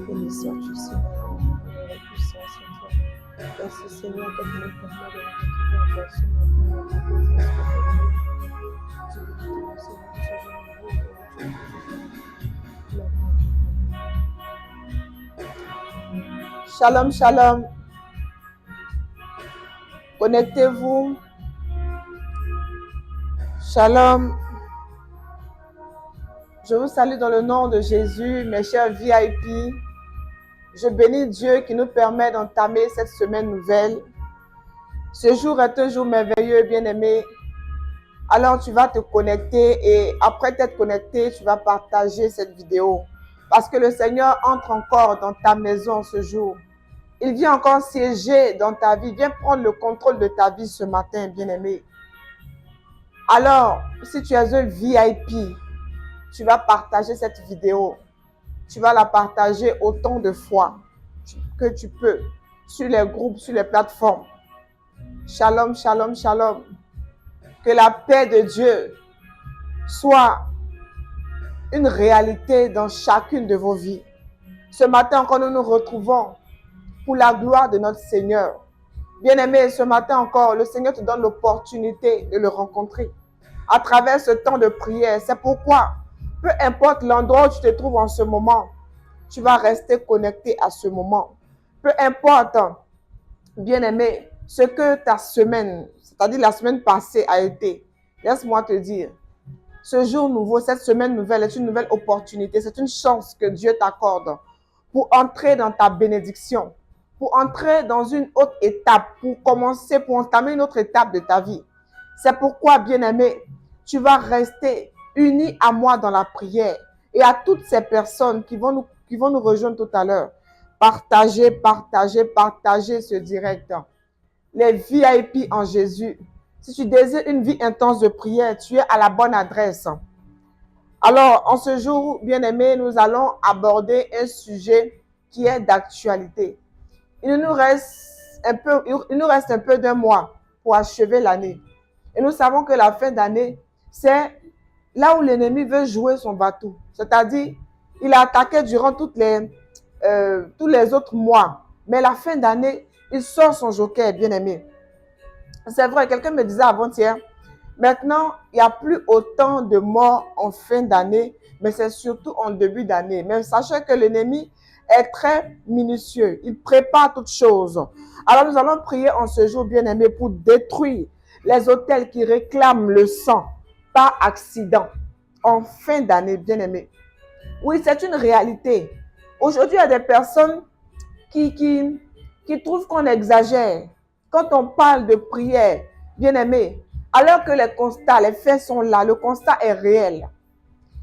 Béni sois-tu, Seigneur, honneur et puissance à toi. Merci, Seigneur, de nous permettre de nous retrouver encore ce matin dans ta présence, Père. Tu veux nous Seigneur, ce jour nouveau, Père, Dieu, que la gloire de ton nom. Shalom, shalom. Connectez-vous. Shalom. Je vous salue dans le nom de Jésus, mes chers VIP. Je bénis Dieu qui nous permet d'entamer cette semaine nouvelle. Ce jour est un jour merveilleux, bien-aimé. Alors tu vas te connecter et après t'être connecté, tu vas partager cette vidéo. Parce que le Seigneur entre encore dans ta maison ce jour. Il vient encore siéger dans ta vie. Il vient prendre le contrôle de ta vie ce matin, bien-aimé. Alors, si tu es un VIP, tu vas partager cette vidéo. Tu vas la partager autant de fois que tu peux sur les groupes, sur les plateformes. Shalom, shalom, shalom. Que la paix de Dieu soit une réalité dans chacune de vos vies. Ce matin encore, nous nous retrouvons pour la gloire de notre Seigneur. Bien-aimé, ce matin encore, le Seigneur te donne l'opportunité de le rencontrer à travers ce temps de prière. C'est pourquoi, peu importe l'endroit où tu te trouves en ce moment, tu vas rester connecté à ce moment. Peu importe, bien-aimé, ce que ta semaine, c'est-à-dire la semaine passée a été, laisse-moi te dire, ce jour nouveau, cette semaine nouvelle est une nouvelle opportunité, c'est une chance que Dieu t'accorde pour entrer dans ta bénédiction, pour entrer dans une autre étape, pour commencer, pour entamer une autre étape de ta vie. C'est pourquoi, bien-aimé, tu vas rester uni à moi dans la prière et à toutes ces personnes qui vont nous rejoindre tout à l'heure. Partagez, partagez, partagez ce direct. Les VIP en Jésus. Si tu désires une vie intense de prière, tu es à la bonne adresse. Alors, en ce jour, bien-aimé, nous allons aborder un sujet qui est d'actualité. Il nous reste un peu d'un mois pour achever l'année. Et nous savons que la fin d'année, c'est là où l'ennemi veut jouer son bateau. C'est-à-dire, il a attaqué durant tous les autres mois. Mais la fin d'année, il sort son joker, bien-aimé. C'est vrai, quelqu'un me disait avant-hier, maintenant, il n'y a plus autant de morts en fin d'année, mais c'est surtout en début d'année. Mais sachez que l'ennemi est très minutieux. Il prépare toutes choses. Alors, nous allons prier en ce jour, bien-aimé, pour détruire les autels qui réclament le sang par accident en fin d'année, bien-aimé. Oui, c'est une réalité. Aujourd'hui, il y a des personnes qui trouvent qu'on exagère quand on parle de prière, bien-aimé, alors que les constats, les faits sont là, le constat est réel.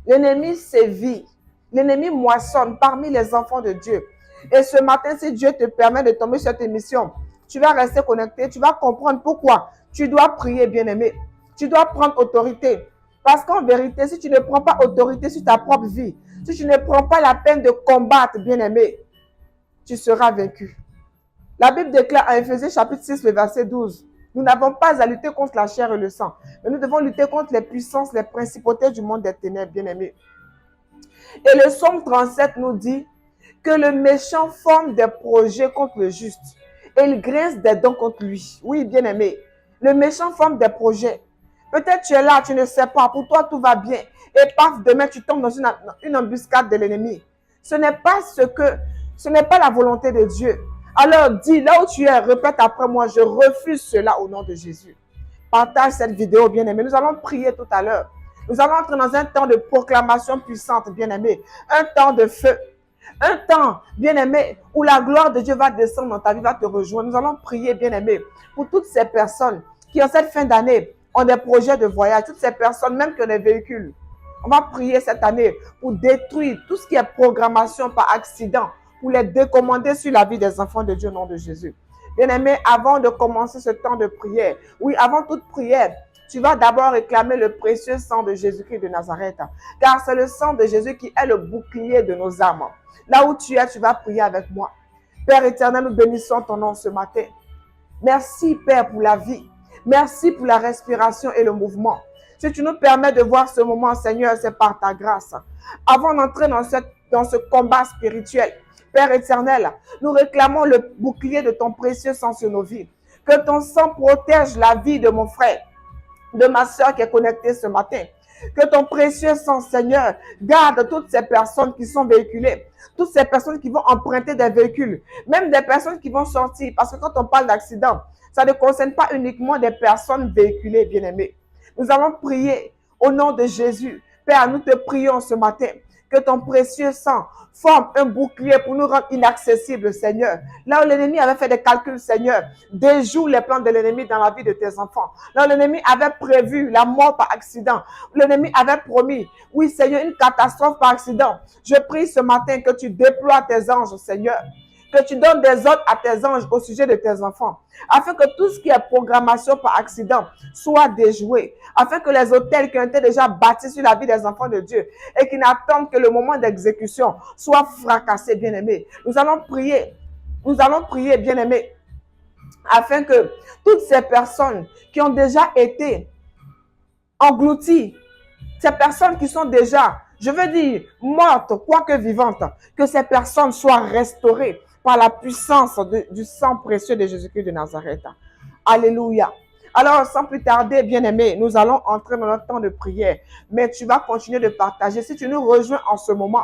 L'ennemi sévit, l'ennemi moissonne parmi les enfants de Dieu. Et ce matin, si Dieu te permet de tomber sur cette émission, tu vas rester connecté, tu vas comprendre pourquoi tu dois prier, bien-aimé. Tu dois prendre autorité. Parce qu'en vérité, si tu ne prends pas autorité sur ta propre vie, si tu ne prends pas la peine de combattre, bien-aimé, tu seras vaincu. La Bible déclare en Éphésiens chapitre 6, le verset 12, nous n'avons pas à lutter contre la chair et le sang, mais nous devons lutter contre les puissances, les principautés du monde des ténèbres, bien-aimés. Et le psaume 37 nous dit que le méchant forme des projets contre le juste et il grince des dents contre lui. Oui, bien-aimé, le méchant forme des projets. Peut-être tu es là, tu ne sais pas, pour toi tout va bien. Et paf, demain tu tombes dans une embuscade de l'ennemi. Ce n'est pas la volonté de Dieu. Alors dis, là où tu es, répète après moi, je refuse cela au nom de Jésus. Partage cette vidéo, bien-aimé. Nous allons prier tout à l'heure. Nous allons entrer dans un temps de proclamation puissante, bien-aimé. Un temps de feu. Un temps, bien-aimé, où la gloire de Dieu va descendre dans ta vie, va te rejoindre. Nous allons prier, bien-aimé, pour toutes ces personnes qui, en cette fin d'année, ont des projets de voyage. Toutes ces personnes, même qui ont des véhicules. On va prier cette année pour détruire tout ce qui est programmation par accident, pour les décommander sur la vie des enfants de Dieu au nom de Jésus. Bien-aimé, avant de commencer ce temps de prière, oui, avant toute prière, tu vas d'abord réclamer le précieux sang de Jésus-Christ de Nazareth. Car c'est le sang de Jésus qui est le bouclier de nos âmes. Là où tu es, tu vas prier avec moi. Père éternel, nous bénissons ton nom ce matin. Merci, Père, pour la vie. Merci pour la respiration et le mouvement. Si tu nous permets de voir ce moment, Seigneur, c'est par ta grâce. Avant d'entrer dans ce combat spirituel, Père éternel, nous réclamons le bouclier de ton précieux sang sur nos vies. Que ton sang protège la vie de mon frère, de ma soeur qui est connectée ce matin. Que ton précieux sang, Seigneur, garde toutes ces personnes qui sont véhiculées, toutes ces personnes qui vont emprunter des véhicules, même des personnes qui vont sortir. Parce que quand on parle d'accident, ça ne concerne pas uniquement des personnes véhiculées, bien-aimées. Nous allons prier au nom de Jésus. Père, nous te prions ce matin que ton précieux sang forme un bouclier pour nous rendre inaccessibles, Seigneur. Là où l'ennemi avait fait des calculs, Seigneur, déjoue les plans de l'ennemi dans la vie de tes enfants. Là où l'ennemi avait prévu la mort par accident, l'ennemi avait promis, oui, Seigneur, une catastrophe par accident. Je prie ce matin que tu déploies tes anges, Seigneur, que tu donnes des ordres à tes anges au sujet de tes enfants, afin que tout ce qui est programmation par accident soit déjoué, afin que les hôtels qui ont été déjà bâtis sur la vie des enfants de Dieu et qui n'attendent que le moment d'exécution soient fracassés, bien-aimés. Nous allons prier, bien-aimés, afin que toutes ces personnes qui ont déjà été englouties, ces personnes qui sont déjà, je veux dire, mortes, quoique vivantes, que ces personnes soient restaurées par la puissance du sang précieux de Jésus-Christ de Nazareth. Alléluia. Alors, sans plus tarder, bien-aimés, nous allons entrer dans notre temps de prière. Mais tu vas continuer de partager. Si tu nous rejoins en ce moment,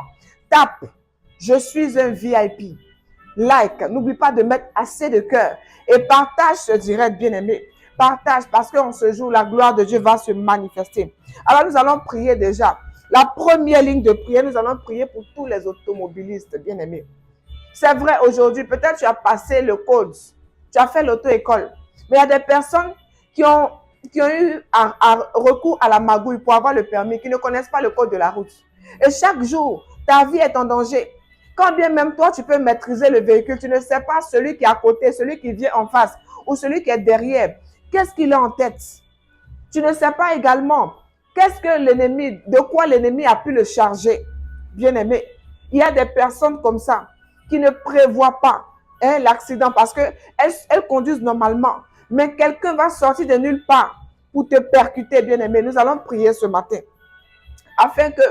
tape « Je suis un VIP ». Like, n'oublie pas de mettre assez de cœur. Et partage ce direct, bien-aimé. Partage parce qu'en ce jour, la gloire de Dieu va se manifester. Alors, nous allons prier déjà. La première ligne de prière, nous allons prier pour tous les automobilistes, bien-aimés. C'est vrai, aujourd'hui, peut-être tu as passé le code, tu as fait l'auto-école, mais il y a des personnes qui ont eu recours à la magouille pour avoir le permis, qui ne connaissent pas le code de la route. Et chaque jour, ta vie est en danger. Quand bien même toi, tu peux maîtriser le véhicule, tu ne sais pas celui qui est à côté, celui qui vient en face ou celui qui est derrière. Qu'est-ce qu'il a en tête? Tu ne sais pas également qu'est-ce que l'ennemi, de quoi l'ennemi a pu le charger. Bien-aimé, il y a des personnes comme ça qui ne prévoient pas l'accident parce qu'elles conduisent normalement. Mais quelqu'un va sortir de nulle part pour te percuter, bien-aimé. Nous allons prier ce matin afin que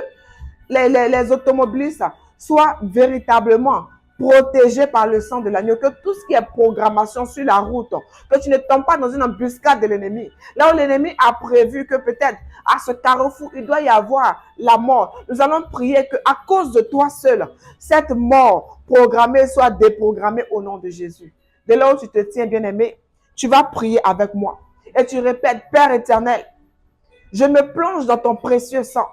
les automobilistes soient véritablement protégés par le sang de l'agneau, que tout ce qui est programmation sur la route, que tu ne tombes pas dans une embuscade de l'ennemi. Là où l'ennemi a prévu que peut-être à ce carrefour, il doit y avoir la mort. Nous allons prier qu'à cause de toi seul, cette mort programmée soit déprogrammée au nom de Jésus. De là où tu te tiens, bien-aimé, tu vas prier avec moi. Et tu répètes, Père éternel, je me plonge dans ton précieux sang.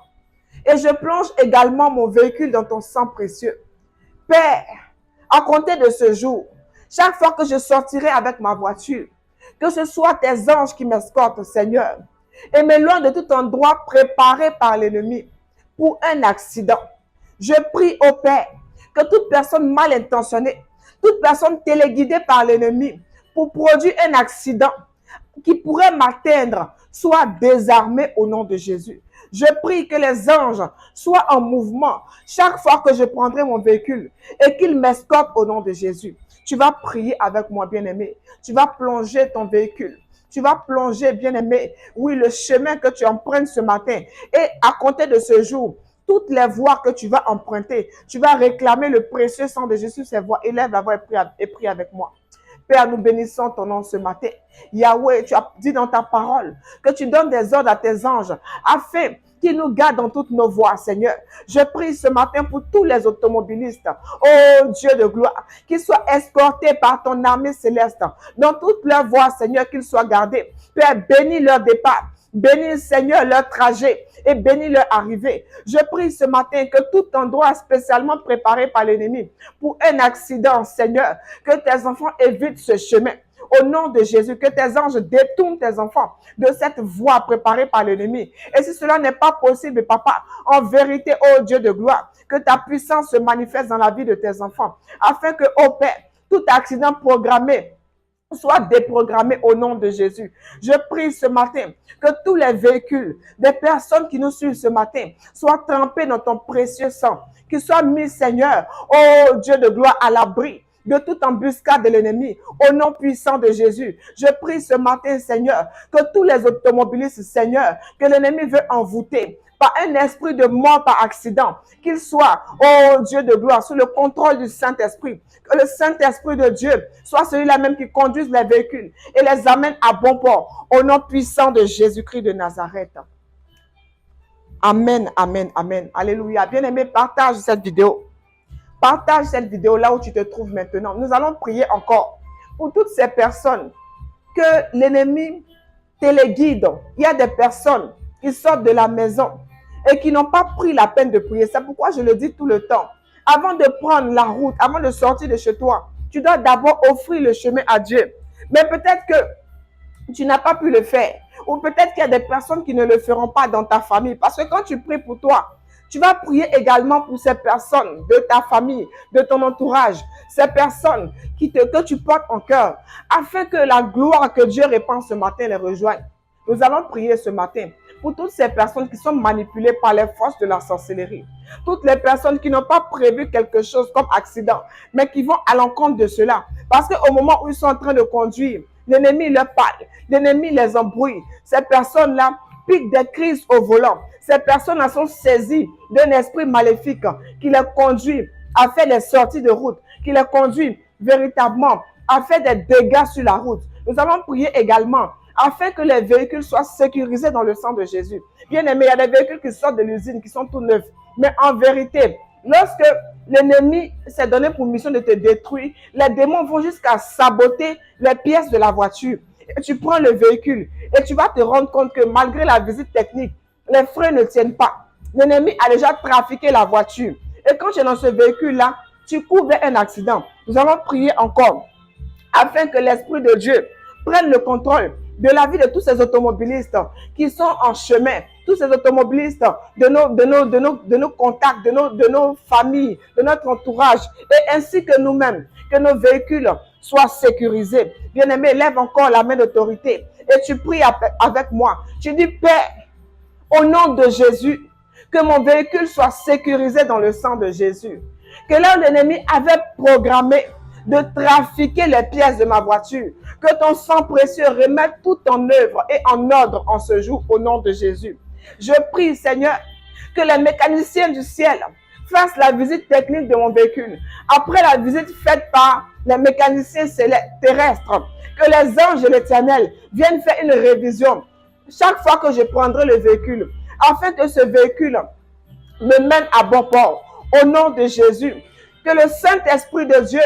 Et je plonge également mon véhicule dans ton sang précieux. Père, à compter de ce jour, chaque fois que je sortirai avec ma voiture, que ce soit tes anges qui m'escortent, Seigneur, et m'éloignent de tout endroit préparé par l'ennemi pour un accident. Je prie au Père que toute personne mal intentionnée, toute personne téléguidée par l'ennemi pour produire un accident qui pourrait m'atteindre soit désarmée au nom de Jésus. Je prie que les anges soient en mouvement chaque fois que je prendrai mon véhicule et qu'ils m'escortent au nom de Jésus. Tu vas prier avec moi, bien-aimé. Tu vas plonger ton véhicule. Tu vas plonger, bien-aimé, oui, le chemin que tu empruntes ce matin. Et à compter de ce jour, toutes les voies que tu vas emprunter, tu vas réclamer le précieux sang de Jésus, ces voies. Élève la voix et prie avec moi. Père, nous bénissons ton nom ce matin. Yahweh, tu as dit dans ta parole que tu donnes des ordres à tes anges afin qu'ils nous gardent dans toutes nos voies, Seigneur. Je prie ce matin pour tous les automobilistes, oh Dieu de gloire, qu'ils soient escortés par ton armée céleste dans toutes leurs voies, Seigneur, qu'ils soient gardés. Père, bénis leur départ. Bénis, Seigneur, leur trajet et bénis leur arrivée. Je prie ce matin que tout endroit spécialement préparé par l'ennemi pour un accident, Seigneur, que tes enfants évitent ce chemin. Au nom de Jésus, que tes anges détournent tes enfants de cette voie préparée par l'ennemi. Et si cela n'est pas possible, Papa, en vérité, oh Dieu de gloire, que ta puissance se manifeste dans la vie de tes enfants, afin que, oh Père, tout accident programmé soit déprogrammé au nom de Jésus. Je prie ce matin que tous les véhicules des personnes qui nous suivent ce matin soient trempés dans ton précieux sang, qu'ils soient mis, Seigneur, oh Dieu de gloire, à l'abri de toute embuscade de l'ennemi, au nom puissant de Jésus. Je prie ce matin, Seigneur, que tous les automobilistes, Seigneur, que l'ennemi veut envoûter par un esprit de mort par accident, qu'ils soient, oh Dieu de gloire, sous le contrôle du Saint-Esprit. Que le Saint-Esprit de Dieu soit celui-là même qui conduise les véhicules et les amène à bon port, au nom puissant de Jésus-Christ de Nazareth. Amen, amen, amen. Alléluia. Bien-aimé, partage cette vidéo. Partage cette vidéo là où tu te trouves maintenant. Nous allons prier encore pour toutes ces personnes que l'ennemi téléguide. Il y a des personnes qui sortent de la maison et qui n'ont pas pris la peine de prier. C'est pourquoi je le dis tout le temps. Avant de prendre la route, avant de sortir de chez toi, tu dois d'abord offrir le chemin à Dieu. Mais peut-être que tu n'as pas pu le faire. Ou peut-être qu'il y a des personnes qui ne le feront pas dans ta famille. Parce que quand tu pries pour toi, tu vas prier également pour ces personnes de ta famille, de ton entourage, ces personnes que tu portes en cœur, afin que la gloire que Dieu répand ce matin les rejoigne. Nous allons prier ce matin pour toutes ces personnes qui sont manipulées par les forces de la sorcellerie. Toutes les personnes qui n'ont pas prévu quelque chose comme accident, mais qui vont à l'encontre de cela. Parce qu'au moment où ils sont en train de conduire, l'ennemi leur parle, l'ennemi les embrouille. Ces personnes-là piquent des crises au volant. Ces personnes-là sont saisies d'un esprit maléfique qui les conduit à faire des sorties de route, qui les conduit véritablement à faire des dégâts sur la route. Nous allons prier également afin que les véhicules soient sécurisés dans le sang de Jésus. Bien aimé, il y a des véhicules qui sortent de l'usine, qui sont tout neufs. Mais en vérité, lorsque l'ennemi s'est donné pour mission de te détruire, les démons vont jusqu'à saboter les pièces de la voiture. Et tu prends le véhicule et tu vas te rendre compte que malgré la visite technique, les freins ne tiennent pas. L'ennemi a déjà trafiqué la voiture. Et quand tu es dans ce véhicule-là, tu cours vers un accident. Nous allons prier encore afin que l'Esprit de Dieu prenne le contrôle de la vie de tous ces automobilistes qui sont en chemin, tous ces automobilistes de nos contacts, de nos familles, de notre entourage, et ainsi que nous-mêmes, que nos véhicules soient sécurisés. Bien-aimé, lève encore la main d'autorité et tu pries avec moi. Tu dis, Père, au nom de Jésus, que mon véhicule soit sécurisé dans le sang de Jésus. Que là où l'ennemi avait programmé de trafiquer les pièces de ma voiture, que ton sang précieux remette tout en œuvre et en ordre en ce jour au nom de Jésus. Je prie, Seigneur, que les mécaniciens du ciel fassent la visite technique de mon véhicule. Après la visite faite par les mécaniciens terrestres, que les anges de l'Éternel viennent faire une révision chaque fois que je prendrai le véhicule, afin que ce véhicule me mène à bon port. Au nom de Jésus, que le Saint-Esprit de Dieu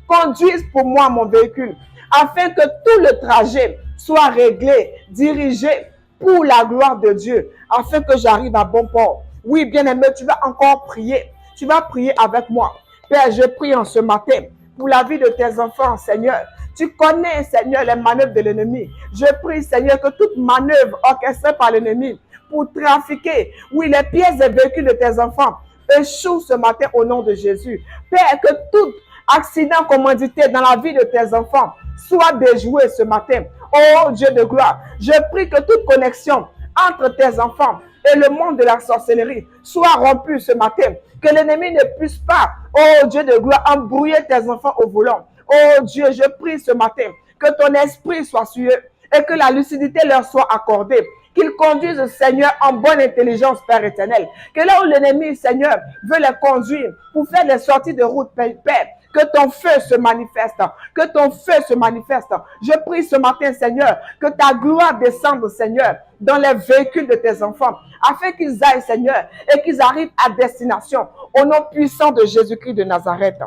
conduise pour moi mon véhicule, afin que tout le trajet soit réglé, dirigé pour la gloire de Dieu, afin que j'arrive à bon port. Oui, bien-aimé, tu vas encore prier. Tu vas prier avec moi. Père, je prie en ce matin pour la vie de tes enfants, Seigneur. Tu connais, Seigneur, les manœuvres de l'ennemi. Je prie, Seigneur, que toute manœuvre orchestrée par l'ennemi pour trafiquer, oui, les pièces des véhicules de tes enfants échoue ce matin au nom de Jésus. Père, que tout accident commandité dans la vie de tes enfants soit déjoué ce matin. Oh Dieu de gloire, je prie que toute connexion entre tes enfants et le monde de la sorcellerie soit rompue ce matin. Que l'ennemi ne puisse pas, oh Dieu de gloire, embrouiller tes enfants au volant. Oh Dieu, je prie ce matin que ton esprit soit sur eux et que la lucidité leur soit accordée. Qu'ils conduisent, Seigneur, en bonne intelligence, Père éternel. Que là où l'ennemi, Seigneur, veut les conduire pour faire des sorties de route, Père, que ton feu se manifeste. Que ton feu se manifeste. Je prie ce matin, Seigneur, que ta gloire descende, Seigneur, dans les véhicules de tes enfants, afin qu'ils aillent, Seigneur, et qu'ils arrivent à destination. Au nom puissant de Jésus-Christ de Nazareth.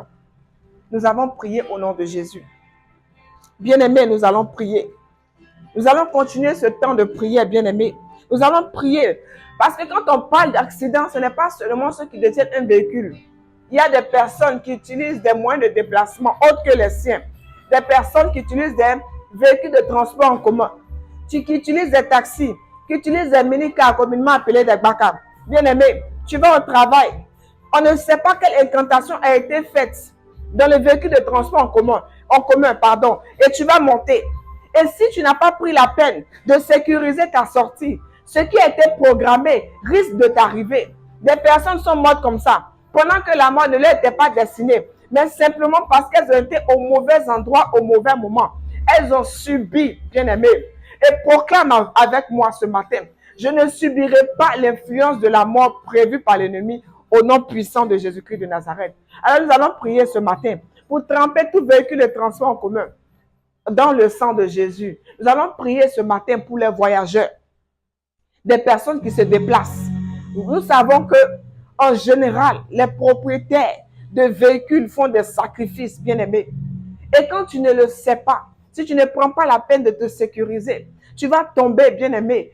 Nous avons prié au nom de Jésus. Bien-aimés, nous allons prier. Nous allons continuer ce temps de prière, bien-aimés. Nous allons prier. Parce que quand on parle d'accident, ce n'est pas seulement ceux qui détiennent un véhicule. Il y a des personnes qui utilisent des moyens de déplacement autres que les siens. Des personnes qui utilisent des véhicules de transport en commun. Qui utilisent des taxis. Qui utilisent des mini-cars communément appelés des backups. Bien-aimés, tu vas au travail. On ne sait pas quelle incantation a été faite dans le véhicule de transport en commun, et tu vas monter. Et si tu n'as pas pris la peine de sécuriser ta sortie, ce qui a été programmé risque de t'arriver. Des personnes sont mortes comme ça, pendant que la mort ne leur était pas destinée, mais simplement parce qu'elles ont été au mauvais endroit, au mauvais moment. Elles ont subi, bien-aimé. Et proclame avec moi ce matin, Je ne subirai pas l'influence de la mort prévue par l'ennemi au nom puissant de Jésus-Christ de Nazareth. Alors nous allons prier ce matin pour tremper tout véhicule de transport en commun dans le sang de Jésus. Nous allons prier ce matin pour les voyageurs, des personnes qui se déplacent. Nous savons que, en général, les propriétaires de véhicules font des sacrifices, bien-aimés. Et quand tu ne le sais pas, si tu ne prends pas la peine de te sécuriser, tu vas tomber, bien-aimé,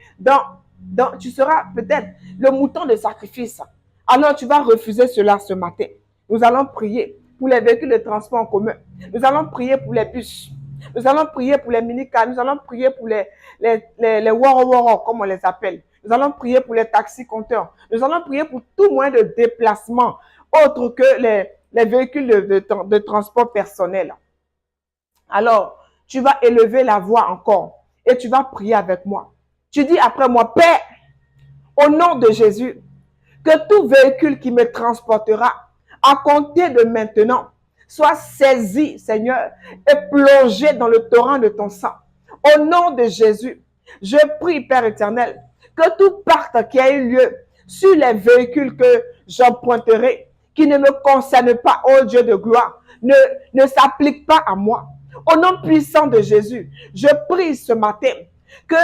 tu seras peut-être le mouton de sacrifice. Alors tu vas refuser cela ce matin. Nous allons prier pour les véhicules de transport en commun. Nous allons prier pour les bus. Nous allons prier pour les minicars. Nous allons prier pour les woro-woro, comme on les appelle. Nous allons prier pour les taxis compteurs. Nous allons prier pour tout moyen de déplacement autre que les véhicules de transport personnel. Alors, tu vas élever la voix encore et tu vas prier avec moi. Tu dis après moi, Père, au nom de Jésus, que tout véhicule qui me transportera à compter de maintenant soit saisi, Seigneur, et plongé dans le torrent de ton sang. Au nom de Jésus, je prie, Père éternel, que tout pacte qui a eu lieu sur les véhicules que j'emprunterai, qui ne me concerne pas, ô Dieu de gloire, ne s'applique pas à moi. Au nom puissant de Jésus, je prie ce matin que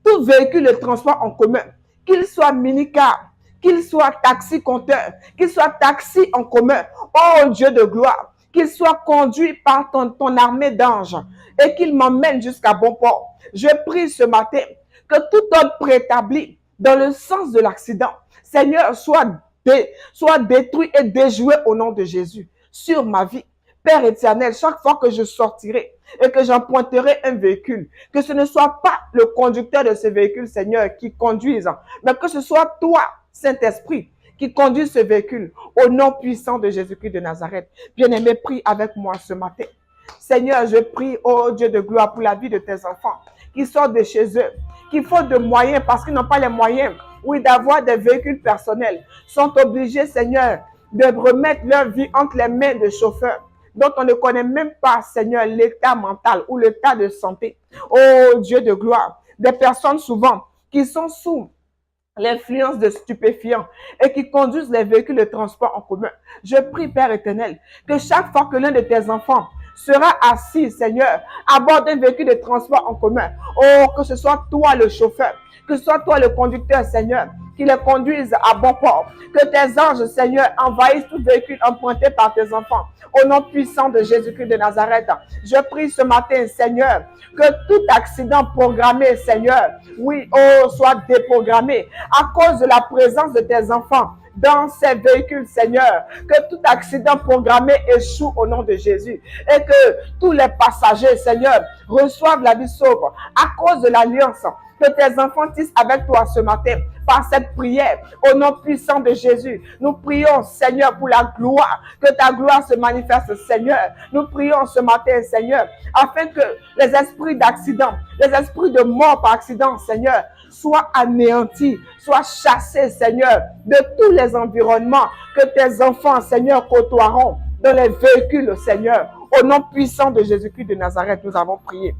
tout véhicule de transport en commun, qu'il soit minicar, qu'il soit taxi compteur, qu'il soit taxi en commun, oh Dieu de gloire, qu'il soit conduit par ton armée d'anges et qu'il m'emmène jusqu'à bon port. Je prie ce matin que tout ordre préétabli dans le sens de l'accident, Seigneur, soit détruit et déjoué au nom de Jésus sur ma vie. Père éternel, chaque fois que je sortirai et que j'emprunterai un véhicule, que ce ne soit pas le conducteur de ce véhicule, Seigneur, qui conduise, mais que ce soit toi, Saint-Esprit, qui conduit ce véhicule au nom puissant de Jésus-Christ de Nazareth. Bien-aimé, prie avec moi ce matin. Seigneur, je prie, oh Dieu de gloire, pour la vie de tes enfants qui sortent de chez eux, qui font de moyens parce qu'ils n'ont pas les moyens, oui, d'avoir des véhicules personnels, sont obligés, Seigneur, de remettre leur vie entre les mains de chauffeurs dont on ne connaît même pas, Seigneur, l'état mental ou l'état de santé. Oh Dieu de gloire, des personnes souvent qui sont sous l'influence de stupéfiants et qui conduisent les véhicules de transport en commun. Je prie, Père éternel, que chaque fois que l'un de tes enfants sera assis, Seigneur, à bord d'un véhicule de transport en commun, oh, que ce soit toi le chauffeur, que ce soit toi le conducteur, Seigneur, qui les conduise à bon port. Que tes anges, Seigneur, envahissent tout véhicule emprunté par tes enfants. Au nom puissant de Jésus-Christ de Nazareth, je prie ce matin, Seigneur, que tout accident programmé, Seigneur, oui, oh, soit déprogrammé à cause de la présence de tes enfants dans ces véhicules, Seigneur, que tout accident programmé échoue au nom de Jésus et que tous les passagers, Seigneur, reçoivent la vie sauve à cause de l'alliance que tes enfants tissent avec toi ce matin par cette prière au nom puissant de Jésus. Nous prions, Seigneur, pour la gloire, que ta gloire se manifeste, Seigneur. Nous prions ce matin, Seigneur, afin que les esprits d'accident, les esprits de mort par accident, Seigneur, soient anéantis, soient chassés, Seigneur, de tous les environnements que tes enfants, Seigneur, côtoieront dans les véhicules, Seigneur. Au nom puissant de Jésus-Christ de Nazareth, nous avons prié.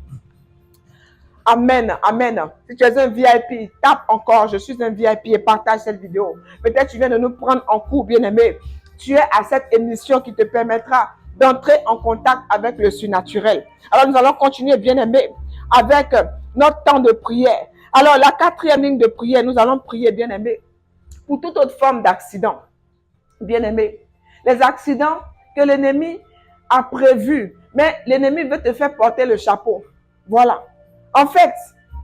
Amen, amen. Si tu es un VIP, tape encore, je suis un VIP et partage cette vidéo. Peut-être tu viens de nous prendre en cours, bien-aimé. Tu es à cette émission qui te permettra d'entrer en contact avec le surnaturel. Alors nous allons continuer, bien-aimé, avec notre temps de prière. Alors la 4e ligne de prière, nous allons prier, bien-aimé, pour toute autre forme d'accident. Bien-aimé, les accidents que l'ennemi a prévus, mais l'ennemi veut te faire porter le chapeau. Voilà. En fait,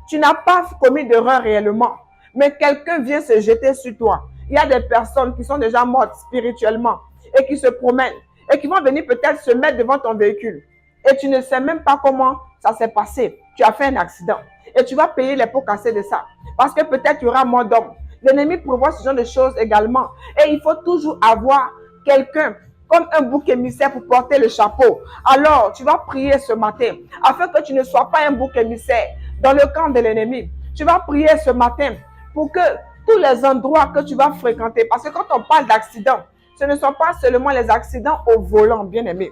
tu n'as pas commis d'erreur réellement, mais quelqu'un vient se jeter sur toi. Il y a des personnes qui sont déjà mortes spirituellement et qui se promènent et qui vont venir peut-être se mettre devant ton véhicule. Et tu ne sais même pas comment ça s'est passé. Tu as fait un accident et tu vas payer les pots cassés de ça. Parce que peut-être tu auras moins d'hommes. L'ennemi prévoit ce genre de choses également. Et il faut toujours avoir quelqu'un comme un bouc émissaire pour porter le chapeau. Alors, tu vas prier ce matin, afin que tu ne sois pas un bouc émissaire dans le camp de l'ennemi. Tu vas prier ce matin pour que tous les endroits que tu vas fréquenter, parce que quand on parle d'accidents, ce ne sont pas seulement les accidents au volant, bien-aimé.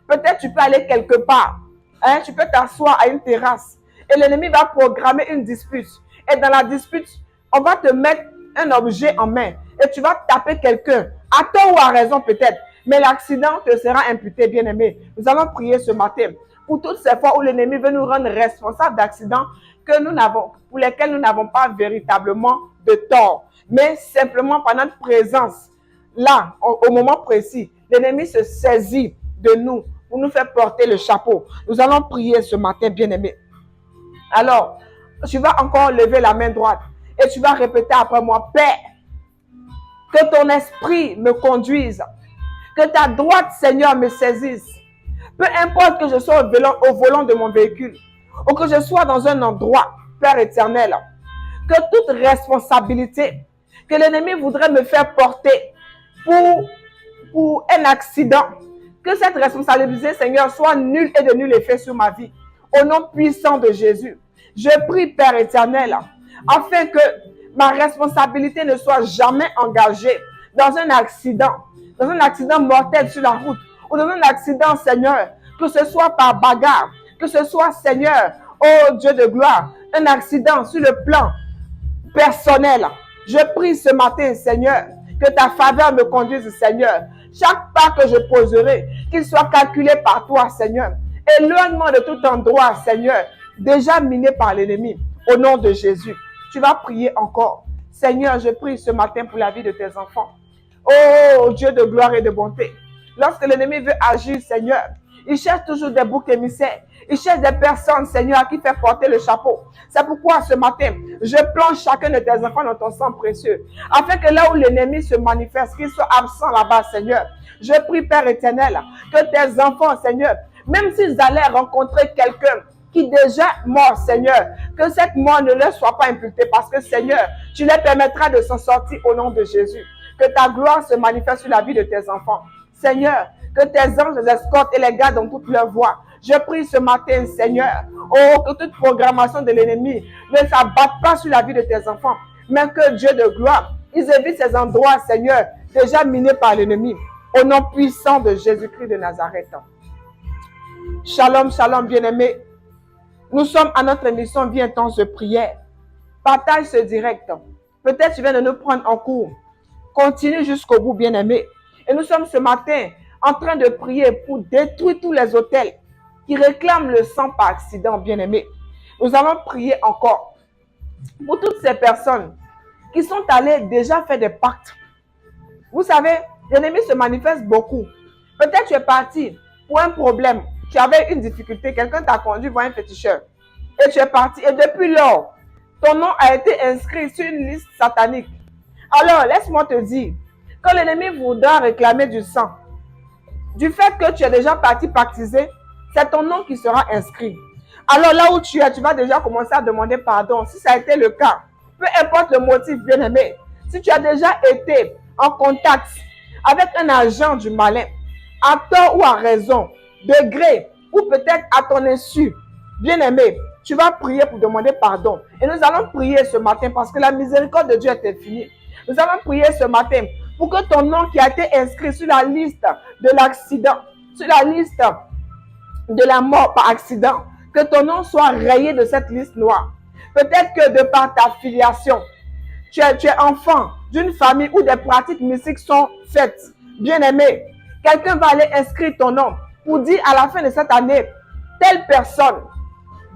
Peut-être tu peux aller quelque part, hein, tu peux t'asseoir à une terrasse, et l'ennemi va programmer une dispute. Et dans la dispute, On va te mettre un objet en main et tu vas taper quelqu'un, à tort ou à raison peut-être, mais l'accident te sera imputé, bien-aimé. Nous allons prier ce matin pour toutes ces fois où l'ennemi veut nous rendre responsables d'accidents pour lesquels nous n'avons pas véritablement de tort, mais simplement par notre présence là, au moment précis, l'ennemi se saisit de nous pour nous faire porter le chapeau. Nous allons prier ce matin, bien-aimé. Alors, tu vas encore lever la main droite et tu vas répéter après moi: Père, que ton esprit me conduise, que ta droite, Seigneur, me saisisse. Peu importe que je sois au volant de mon véhicule ou que je sois dans un endroit, Père éternel, que toute responsabilité que l'ennemi voudrait me faire porter pour un accident, que cette responsabilité, Seigneur, soit nulle et de nul effet sur ma vie. Au nom puissant de Jésus, je prie, Père éternel, afin que ma responsabilité ne soit jamais engagée dans un accident mortel sur la route, ou dans un accident, Seigneur, que ce soit par bagarre, que ce soit, Seigneur, oh Dieu de gloire, un accident sur le plan personnel. Je prie ce matin, Seigneur, que ta faveur me conduise, Seigneur. Chaque pas que je poserai, qu'il soit calculé par toi, Seigneur. Éloigne-moi de tout endroit, Seigneur, déjà miné par l'ennemi. Au nom de Jésus, tu vas prier encore. Seigneur, je prie ce matin pour la vie de tes enfants. Oh Dieu de gloire et de bonté, lorsque l'ennemi veut agir, Seigneur, il cherche toujours des boucs émissaires. Il cherche des personnes, Seigneur, à qui faire porter le chapeau. C'est pourquoi ce matin, je plonge chacun de tes enfants dans ton sang précieux, afin que là où l'ennemi se manifeste, qu'il soit absent là-bas, Seigneur. Je prie, Père éternel, que tes enfants, Seigneur, même s'ils allaient rencontrer quelqu'un qui est déjà mort, Seigneur, que cette mort ne leur soit pas imputée, parce que, Seigneur, tu les permettras de s'en sortir au nom de Jésus. Que ta gloire se manifeste sur la vie de tes enfants. Seigneur, que tes anges les escortent et les gardent dans toutes leurs voies. Je prie ce matin, Seigneur, oh, que toute programmation de l'ennemi ne s'abatte pas sur la vie de tes enfants, mais que Dieu de gloire, ils évitent ces endroits, Seigneur, déjà minés par l'ennemi. Au nom puissant de Jésus-Christ de Nazareth. Shalom, shalom, bien-aimés. Nous sommes à notre émission Vie intense de prière. Partage ce direct. Peut-être tu viens de nous prendre en cours. Continue jusqu'au bout, bien-aimé. Et nous sommes ce matin en train de prier pour détruire tous les autels qui réclament le sang par accident, bien-aimé. Nous allons prier encore pour toutes ces personnes qui sont allées déjà faire des pactes. Vous savez, l'ennemi se manifeste beaucoup. Peut-être tu es parti pour un problème, tu avais une difficulté, quelqu'un t'a conduit voir un féticheur et tu es parti. Et depuis lors, ton nom a été inscrit sur une liste satanique. Alors, laisse-moi te dire, quand l'ennemi voudra réclamer du sang, du fait que tu es déjà parti pactiser, c'est ton nom qui sera inscrit. Alors là où tu es, tu vas déjà commencer à demander pardon. Si ça a été le cas, peu importe le motif, bien-aimé, si tu as déjà été en contact avec un agent du malin, à tort ou à raison, de gré, ou peut-être à ton insu, bien-aimé, tu vas prier pour demander pardon. Et nous allons prier ce matin parce que la miséricorde de Dieu est infinie. Nous allons prier ce matin pour que ton nom qui a été inscrit sur la liste de l'accident, sur la liste de la mort par accident, que ton nom soit rayé de cette liste noire. Peut-être que de par ta filiation, tu es enfant d'une famille où des pratiques mystiques sont faites. Bien-aimé, quelqu'un va aller inscrire ton nom pour dire à la fin de cette année, telle personne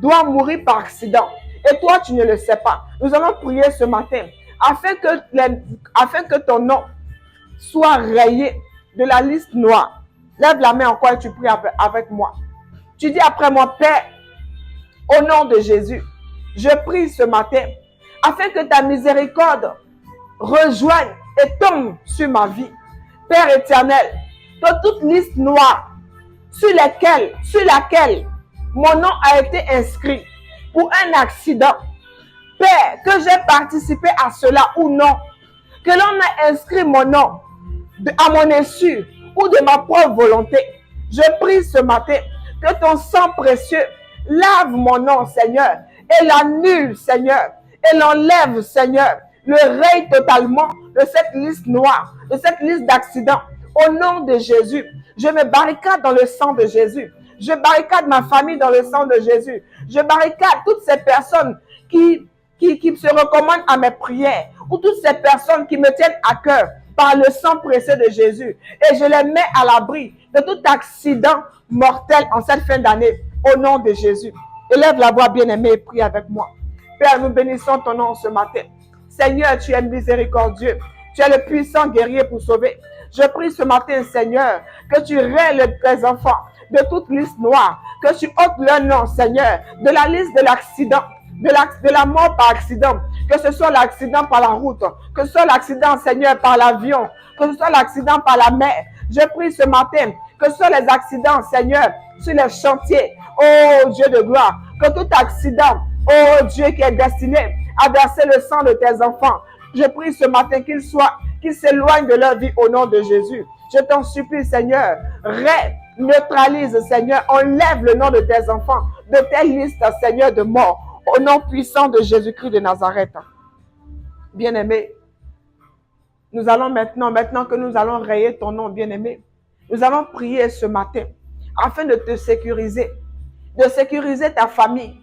doit mourir par accident. Et toi, tu ne le sais pas. Nous allons prier ce matin afin que ton nom soit rayé de la liste noire. Lève la main encore et tu pries avec moi. Tu dis après moi, Père, au nom de Jésus, je prie ce matin afin que ta miséricorde rejoigne et tombe sur ma vie. Père éternel, que toute liste noire sur laquelle mon nom a été inscrit pour un accident, Père, que j'ai participé à cela ou non, que l'on a inscrit mon nom à mon insu ou de ma propre volonté, je prie ce matin que ton sang précieux lave mon nom, Seigneur, et l'annule, Seigneur, et l'enlève, Seigneur, le raye totalement de cette liste noire, de cette liste d'accidents. Au nom de Jésus, je me barricade dans le sang de Jésus. Je barricade ma famille dans le sang de Jésus. Je barricade toutes ces personnes qui qui se recommandent à mes prières, ou toutes ces personnes qui me tiennent à cœur par le sang précieux de Jésus. Et je les mets à l'abri de tout accident mortel en cette fin d'année, au nom de Jésus. Élève la voix, bien-aimée, et prie avec moi. Père, nous bénissons ton nom ce matin. Seigneur, tu es miséricordieux. Tu es le puissant guerrier pour sauver. Je prie ce matin, Seigneur, que tu règles tes enfants de toute liste noire, que tu ôtes leur nom, Seigneur, de la liste de l'accident, de la mort par accident, que ce soit l'accident par la route, que ce soit l'accident, Seigneur, par l'avion, que ce soit l'accident par la mer. Je prie ce matin que ce soit les accidents, Seigneur, sur les chantiers. Oh Dieu de gloire, que tout accident, oh Dieu qui est destiné à verser le sang de tes enfants, je prie ce matin qu'ils s'éloignent de leur vie au nom de Jésus. Je t'en supplie, Seigneur, neutralise, Seigneur, enlève le nom de tes enfants de tes listes, Seigneur, de mort, au nom puissant de Jésus-Christ de Nazareth. Bien-aimé, nous allons maintenant que nous allons rayer ton nom, bien-aimé, nous allons prier ce matin afin de te sécuriser, de sécuriser ta famille,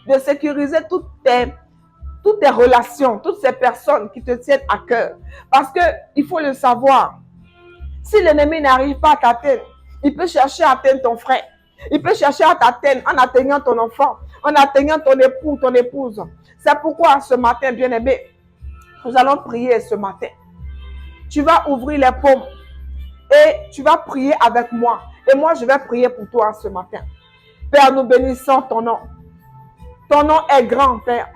de sécuriser toutes tes relations, toutes ces personnes qui te tiennent à cœur. Parce que il faut le savoir, si l'ennemi n'arrive pas à t'atteindre, il peut chercher à atteindre ton frère. Il peut chercher à t'atteindre en atteignant ton enfant, en atteignant ton époux, ton épouse. C'est pourquoi ce matin, bien-aimé, nous allons prier ce matin. Tu vas ouvrir les paumes et tu vas prier avec moi. Et moi, je vais prier pour toi ce matin. Père, nous bénissons ton nom. Ton nom est grand, Père.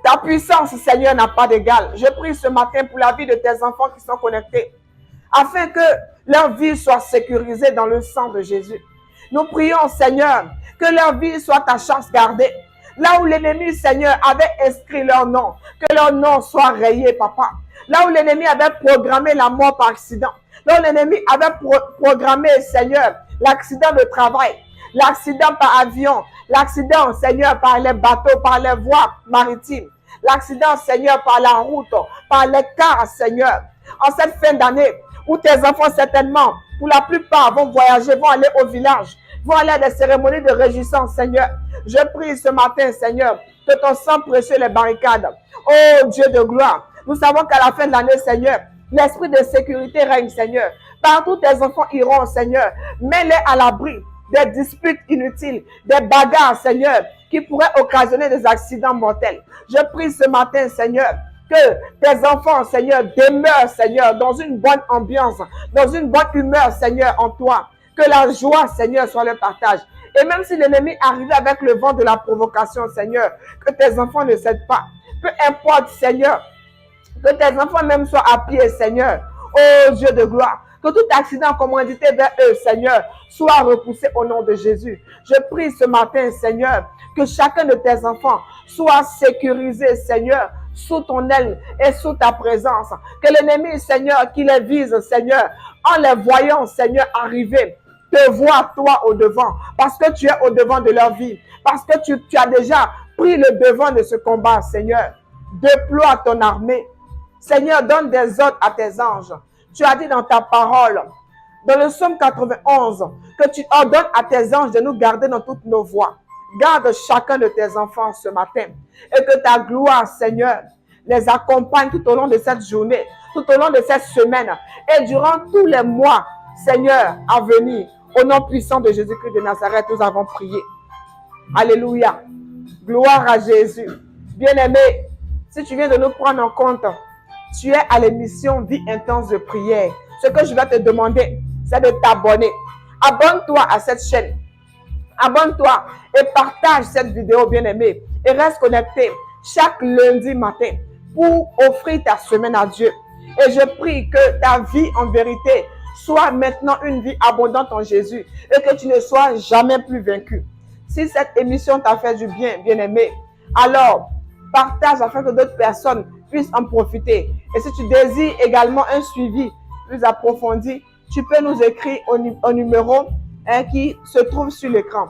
Ta puissance, Seigneur, n'a pas d'égal. Je prie ce matin pour la vie de tes enfants qui sont connectés, afin que leur vie soit sécurisée dans le sang de Jésus. Nous prions, Seigneur, que leur vie soit à chance gardée. Là où l'ennemi, Seigneur, avait inscrit leur nom, que leur nom soit rayé, Papa. Là où l'ennemi avait programmé la mort par accident, là où l'ennemi avait programmé, Seigneur, l'accident de travail, l'accident par avion, l'accident, Seigneur, par les bateaux, par les voies maritimes, l'accident, Seigneur, par la route, par les cars, Seigneur. En cette fin d'année, où tes enfants, certainement, pour la plupart, vont voyager, vont aller au village, vont aller à des cérémonies de réjouissance, Seigneur. Je prie ce matin, Seigneur, que ton sang précieux les barricades. Oh Dieu de gloire, nous savons qu'à la fin de l'année, Seigneur, l'esprit de sécurité règne, Seigneur. Partout tes enfants iront, Seigneur. Mets-les à l'abri des disputes inutiles, des bagarres, Seigneur, qui pourraient occasionner des accidents mortels. Je prie ce matin, Seigneur, que tes enfants, Seigneur, demeurent, Seigneur, dans une bonne ambiance, dans une bonne humeur, Seigneur, en toi. Que la joie, Seigneur, soit le partage. Et même si l'ennemi arrive avec le vent de la provocation, Seigneur, que tes enfants ne cèdent pas. Peu importe, Seigneur, que tes enfants même soient à pied, Seigneur. Oh Dieu de gloire, que tout accident commandité vers eux, Seigneur, soit repoussé au nom de Jésus. Je prie ce matin, Seigneur, que chacun de tes enfants soit sécurisé, Seigneur, sous ton aile et sous ta présence. Que l'ennemi, Seigneur, qui les vise, Seigneur, en les voyant, Seigneur, arriver, te voit, toi, au devant. Parce que tu es au devant de leur vie. Parce que tu as déjà pris le devant de ce combat, Seigneur. Déploie ton armée. Seigneur, donne des ordres à tes anges. Tu as dit dans ta parole, dans le psaume 91, que tu ordonnes à tes anges de nous garder dans toutes nos voies. Garde chacun de tes enfants ce matin et que ta gloire, Seigneur, les accompagne tout au long de cette journée, tout au long de cette semaine et durant tous les mois, Seigneur, à venir. Au nom puissant de Jésus-Christ de Nazareth, nous avons prié. Alléluia. Gloire à Jésus. Bien-aimé, si tu viens de nous prendre en compte, tu es à l'émission Vie intense de prière. Ce que je vais te demander, c'est de t'abonner. Abonne-toi à cette chaîne. Abonne-toi et partage cette vidéo, bien-aimé. Et reste connecté chaque lundi matin pour offrir ta semaine à Dieu. Et je prie que ta vie en vérité soit maintenant une vie abondante en Jésus et que tu ne sois jamais plus vaincu. Si cette émission t'a fait du bien, bien-aimé, alors partage afin que d'autres personnes puissent en profiter. Et si tu désires également un suivi plus approfondi, tu peux nous écrire au numéro qui se trouve sur l'écran.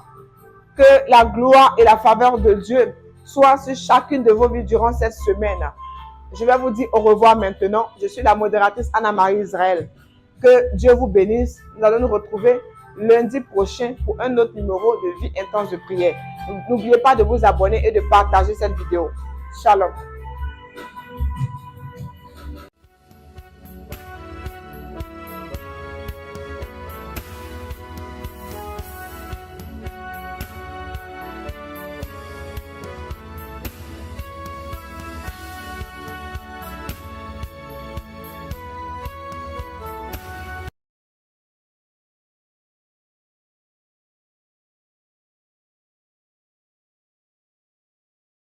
Que la gloire et la faveur de Dieu soient sur chacune de vos vies durant cette semaine. Je vais vous dire au revoir maintenant. Je suis la modératrice Anna-Marie Israël. Que Dieu vous bénisse. Nous allons nous retrouver lundi prochain pour un autre numéro de Vie intense de prière. N'oubliez pas de vous abonner et de partager cette vidéo. Shalom.